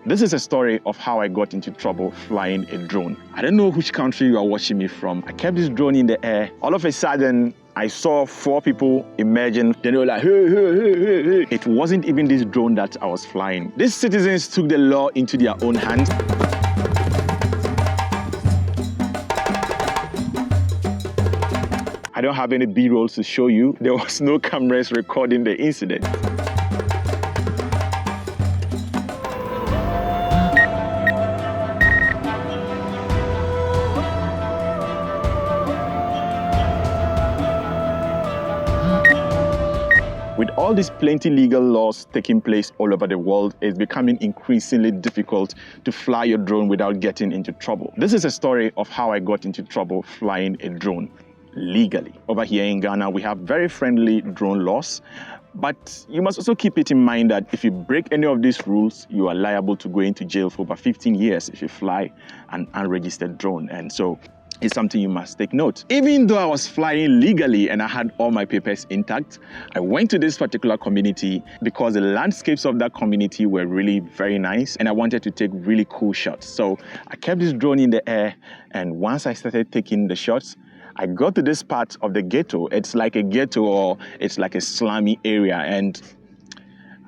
This is a story of how I got into trouble flying a drone. I don't know which country you are watching me from. I kept this drone in the air. All of a sudden, I saw 4 people emerging. Then they were like, hey, hey, hey, hey, hey. It wasn't even this drone that I was flying. These citizens took the law into their own hands. I don't have any B-rolls to show you. There was no cameras recording the incident. With all these plenty legal laws taking place all over the world, it's becoming increasingly difficult to fly your drone without getting into trouble. This is a story of how I got into trouble flying a drone legally. Over here in Ghana, we have very friendly drone laws, but you must also keep it in mind that if you break any of these rules, you are liable to go into jail for over 15 years if you fly an unregistered drone. And so it's something you must take note. Even though I was flying legally and I had all my papers intact, I went to this particular community because the landscapes of that community were really very nice and I wanted to take really cool shots. So I kept this drone in the air, and once I started taking the shots, I got to this part of the ghetto. It's like a ghetto, or it's like a slummy area. And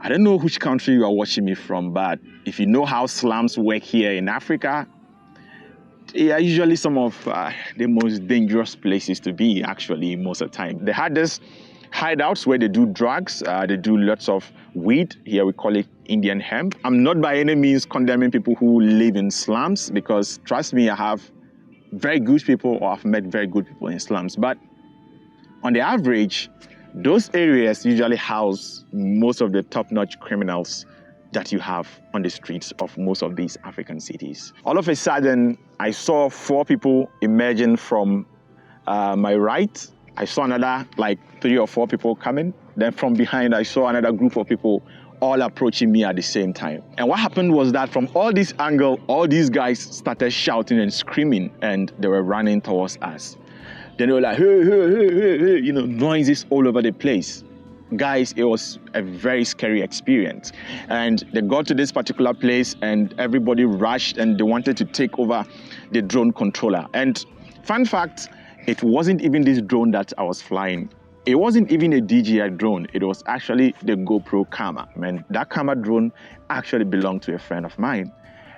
I don't know which country you are watching me from, but if you know how slums work here in Africa, they are usually some of the most dangerous places to be, actually, most of the time. They had this hideouts where they do drugs, they do lots of weed. Here we call it Indian hemp. I'm not by any means condemning people who live in slums, because trust me, I have very good people, or I've met very good people in slums. But on the average, those areas usually house most of the top-notch criminals that you have on the streets of most of these African cities. All of a sudden, I saw 4 people emerging from my right. I saw another like 3 or 4 people coming. Then from behind, I saw another group of people all approaching me at the same time. And what happened was that from all this angle, all these guys started shouting and screaming, and they were running towards us. Then they were like, hey, hey, hey, hey, hey, you know, noises all over the place. Guys, it was a very scary experience. And they got to this particular place and everybody rushed and they wanted to take over the drone controller. And fun fact, it wasn't even this drone that I was flying. It wasn't even a DJI drone. It was actually the GoPro camera. And that camera drone actually belonged to a friend of mine.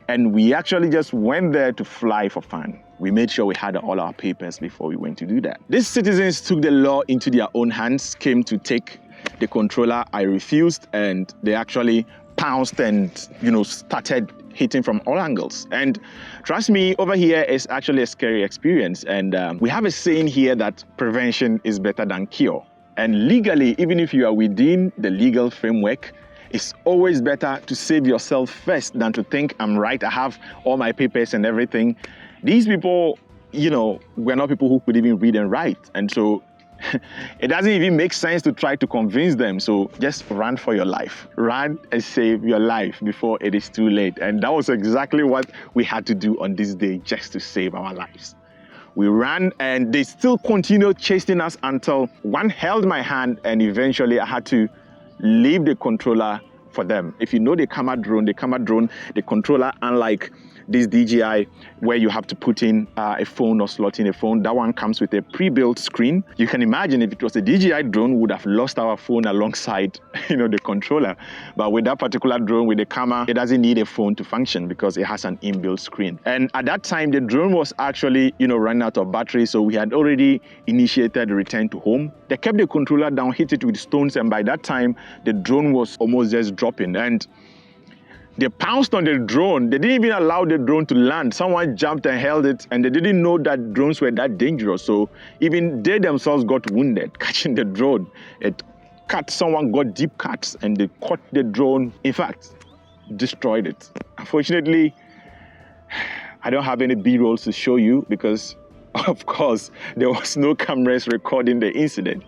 And we actually just went there to fly for fun. We made sure we had all our papers before we went to do that. These citizens took the law into their own hands, came to take the controller. I refused, and they actually pounced and, you know, started hitting from all angles. And trust me, over here is actually a scary experience. And we have a saying here that prevention is better than cure. And legally, even if you are within the legal framework, it's always better to save yourself first than to think, I'm right, I have all my papers and everything. These people, you know, were not people who could even read and write. And so it doesn't even make sense to try to convince them. So just run for your life. Run and save your life before it is too late. And that was exactly what we had to do on this day, just to save our lives. We ran and they still continued chasing us until one held my hand, and eventually I had to leave the controller for them. If you know the camera drone, the controller, unlike this DJI where you have to put in a phone or slot in a phone, that one comes with a pre-built screen. You can imagine if it was a DJI drone, we would have lost our phone alongside, you know, the controller. But with that particular drone, with the camera, it doesn't need a phone to function because it has an inbuilt screen. And at that time, the drone was actually, you know, running out of battery. So we had already initiated the return to home. They kept the controller down, hit it with stones. And by that time, the drone was almost just dropping. And they pounced on the drone. They didn't even allow the drone to land. Someone jumped and held it, and they didn't know that drones were that dangerous. So even they themselves got wounded catching the drone. It cut, someone got deep cuts, and they caught the drone. In fact, destroyed it. Unfortunately, I don't have any B-rolls to show you because, of course, there was no cameras recording the incident.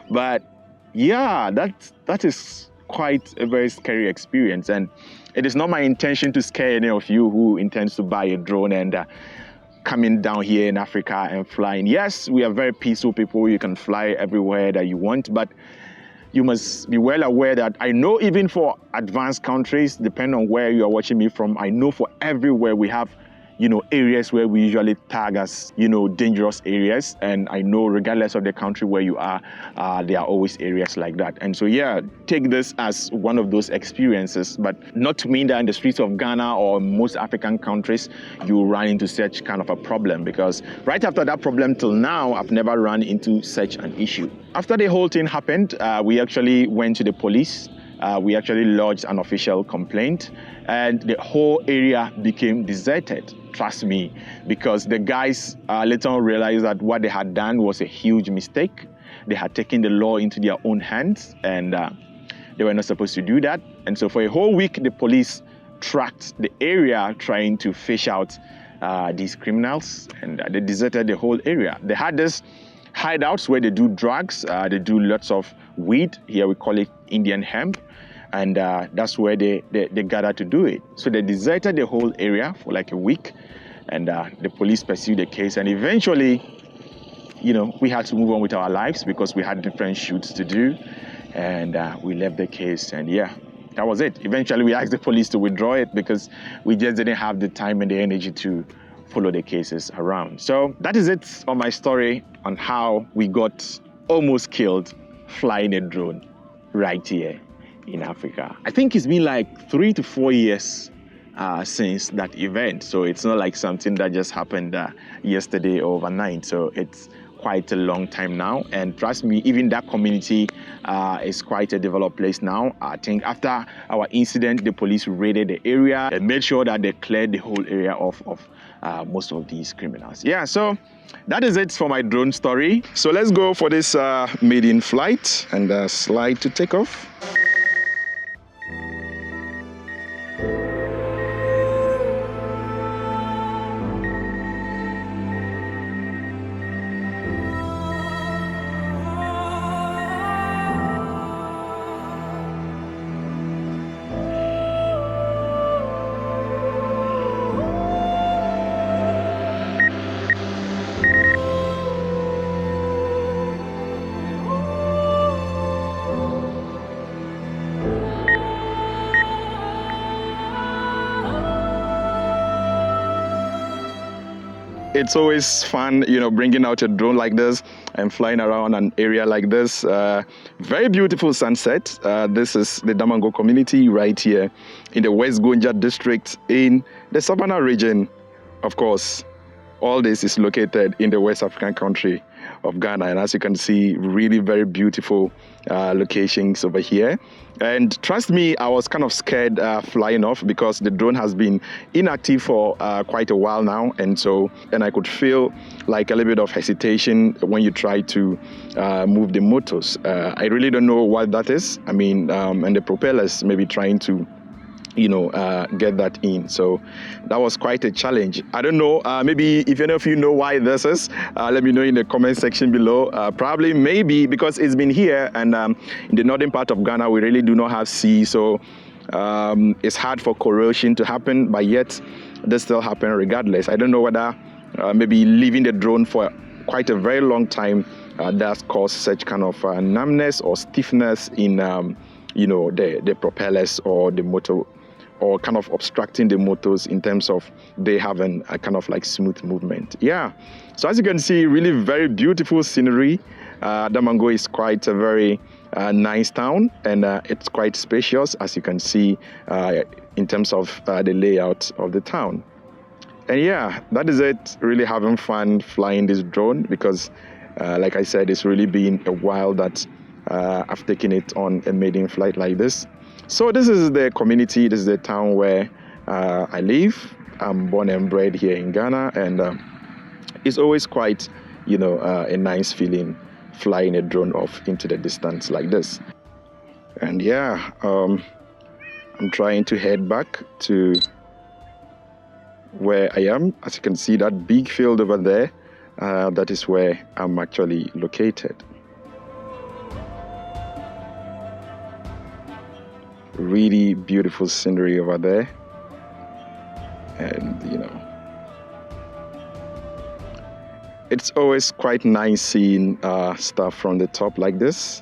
But yeah, that is quite a very scary experience, and it is not my intention to scare any of you who intends to buy a drone and coming down here in Africa and flying. Yes, we are very peaceful people. You can fly everywhere that you want, but you must be well aware that I know even for advanced countries, depending on where you are watching me from, I know for everywhere we have areas where we usually tag as, dangerous areas. And I know regardless of the country where you are, there are always areas like that. And so, yeah, take this as one of those experiences, but not to mean that in the streets of Ghana or most African countries, you run into such kind of a problem, because right after that problem till now, I've never run into such an issue. After the whole thing happened, we actually went to the police. We actually lodged an official complaint, and the whole area became deserted. Trust me, because the guys later on realized that what they had done was a huge mistake. They had taken the law into their own hands, and they were not supposed to do that. And so for a whole week, the police tracked the area trying to fish out these criminals, and they deserted the whole area. They had this hideouts where they do drugs, they do lots of weed. Here we call it Indian hemp. And that's where they gather to do it. So they deserted the whole area for like a week, and the police pursued the case. And eventually, we had to move on with our lives because we had different shoots to do, and we left the case. And yeah, that was it. Eventually, we asked the police to withdraw it because we just didn't have the time and the energy to follow the cases around. So that is it on my story on how we got almost killed flying a drone right here in Africa. I think it's been like 3 to 4 years since that event. So it's not like something that just happened yesterday or overnight. So it's quite a long time now. And trust me, even that community is quite a developed place now. I think after our incident, the police raided the area and made sure that they cleared the whole area of most of these criminals. Yeah, so that is it for my drone story. So let's go for this Maiden flight and slide to take off. It's always fun, bringing out a drone like this and flying around an area like this. Very beautiful sunset. This is the Damongo community right here in the West Gonja district in the Savannah region. Of course, all this is located in the West African country of Ghana. And as you can see, really very beautiful locations over here. And trust me, I was kind of scared flying off because the drone has been inactive for quite a while now. And I could feel like a little bit of hesitation when you try to move the motors. I really don't know what that is. I mean, and the propellers maybe trying to get that in. So that was quite a challenge. I don't know, maybe if any of you know why this is, let me know in the comment section below. Probably maybe because it's been here, and in the northern part of Ghana, we really do not have sea. So it's hard for corrosion to happen, but yet this still happen regardless. I don't know whether maybe leaving the drone for quite a very long time does cause such kind of numbness or stiffness in the propellers or the motor, or kind of obstructing the motors in terms of they having a kind of like smooth movement. Yeah, so as you can see, really very beautiful scenery. Damongo is quite a very nice town, and it's quite spacious, as you can see in terms of the layout of the town. And yeah, that is it. Really having fun flying this drone because like I said, it's really been a while that I've taken it on a maiden flight like this. So this is the community, this is the town where I live. I'm born and bred here in Ghana, and it's always quite, a nice feeling flying a drone off into the distance like this. And yeah, I'm trying to head back to where I am. As you can see, that big field over there, that is where I'm actually located. Really beautiful scenery over there, and it's always quite nice seeing stuff from the top like this.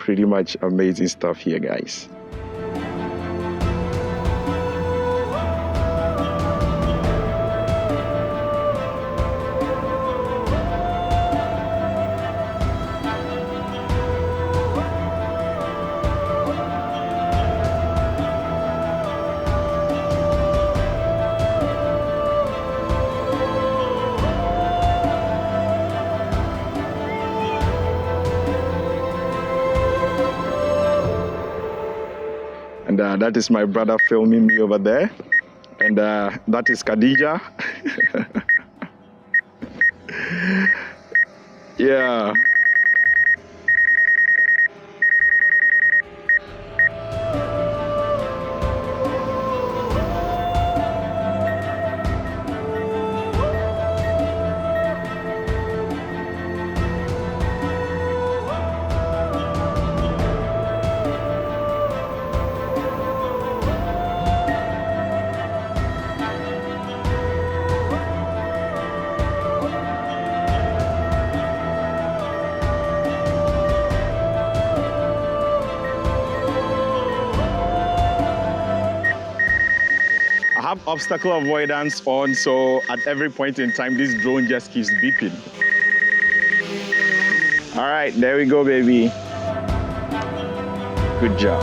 pretty much amazing stuff here, guys. And that is my brother filming me over there. And that is Khadija. Yeah. I have obstacle avoidance on, so at every point in time, this drone just keeps beeping. All right, there we go, baby. Good job.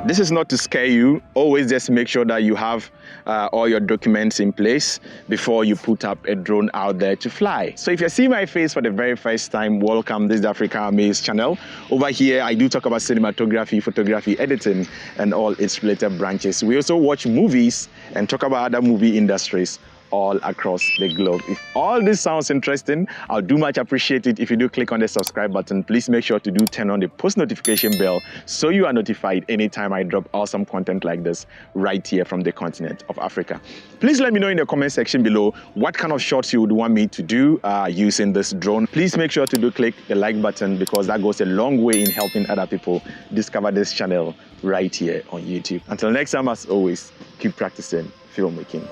This is not to scare you. Always just make sure that you have all your documents in place before you put up a drone out there to fly. So if you see my face for the very first time, welcome. This is the Africa Amaze channel. Over here, I do talk about cinematography, photography, editing, and all its related branches. We also watch movies and talk about other movie industries all across the globe. If all this sounds interesting, I'll do much appreciate it if you do click on the subscribe button. Please make sure to do turn on the post notification bell so you are notified anytime I drop awesome content like this right here from the continent of Africa. Please let me know in the comment section below what kind of shots you would want me to do using this drone. Please make sure to do click the like button because that goes a long way in helping other people discover this channel right here on YouTube. Until next time, as always, keep practicing filmmaking.